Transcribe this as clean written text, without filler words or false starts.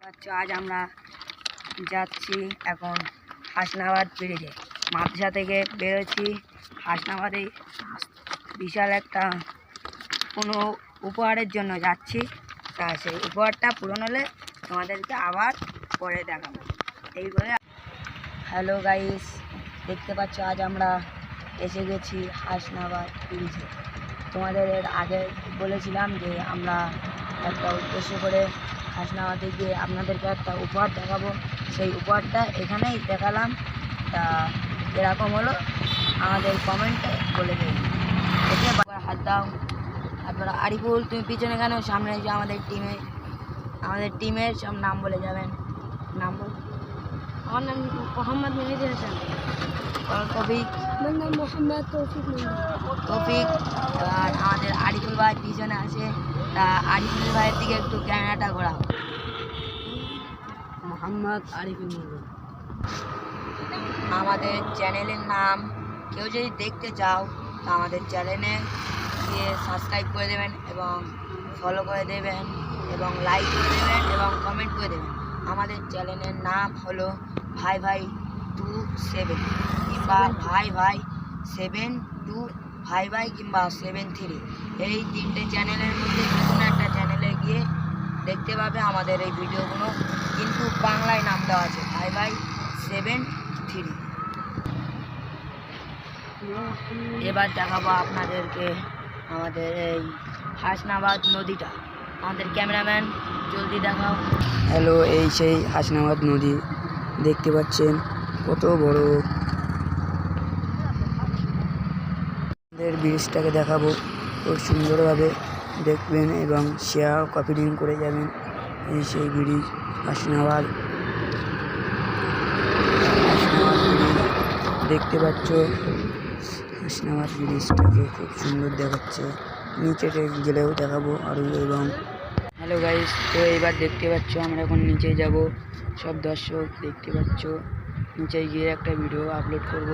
আচ্ছা, আজ আমরা যাচ্ছি এখন হাসনাবাদ ব্রিজে। মাদ্রাসা থেকে বেরোচ্ছি, হাসনাবাদে বিশাল একটা কোনো উপহারের জন্য যাচ্ছি। তা সেই উপহারটা পূরণ হলে তোমাদেরকে আবার পরে দেখাবো। এই বলে হ্যালো গাইস, দেখতে পাচ্ছ আজ আমরা এসে গেছি হাসনাবাদ ব্রিজে। তোমাদের এর আগে বলেছিলাম যে আমরা একটা উদ্দেশ্য করে হাসনাবাদে গিয়ে আপনাদেরকে একটা উপহার দেখাবো। সেই উপহারটা এখানেই দেখালাম। তা এরকম হলো আমাদের কমেন্টে বলে দিন। ওকে, হাত দাও। তারপরে আরিফুল, তুমি পিছনে কেন, সামনে যে আমাদের টিমের সব নাম বলে যাবেন। নাম বল। আমার নাম মোহাম্মদ মেহেদি হাসান। তৌফিক। আমার নাম মোহাম্মদ তৌফিক। আর আমাদের আরিফুল ভাই পিছনে আছে। তা আরিফুল ভাইয়ের দিকে একটু ক্যামেরাটা ঘোরাও। মোহাম্মদ আরিফুল। আমাদের চ্যানেলের নাম কেউ যদি দেখতে চাও তা আমাদের চ্যানেলে গিয়ে সাবস্ক্রাইব করে দেবেন এবং ফলো করে দেবেন এবং লাইক করে দেবেন এবং কমেন্ট করে দেবেন। আমাদের চ্যানেলের নাম হলো ভাই ভাই 27 কিংবা ভাই ভাই 72, ভাই ভাই কিংবা 73। এই তিনটে চ্যানেলের মধ্যে যে কোনো একটা চ্যানেলে গিয়ে দেখতে পাবে আমাদের এই ভিডিওগুলো, কিন্তু বাংলায় নাম দেওয়া আছে ভাই ভাই 73। এবার দেখাবো আপনাদেরকে আমাদের এই হাসনাবাদ নদীটা। আমাদের ক্যামেরাম্যান জলদি দেখাও। হ্যালো, এই সেই হাসনাবাদ নদী দেখতে পাচ্ছেন, কত বড়। আমাদের ব্রিজটাকে দেখাবো, খুব সুন্দরভাবে দেখবেন এবং শেয়ার কপি লিঙ্ক করে যাবেন। এই সেই ব্রিজ হাসনাবাদ ব্রিজ দেখতে পাচ্ছ। হাসনাবাদ ব্রিজটাকে খুব সুন্দর দেখাচ্ছে, নিচে গেলেও দেখাবো আরও। এবং হ্যালো গাইস, তো এইবার দেখতে পাচ্ছ আমরা এখন নিচে যাব। সব দর্শক দেখতে পাচ্ছ, নিচে গিয়ে একটা ভিডিও আপলোড করব।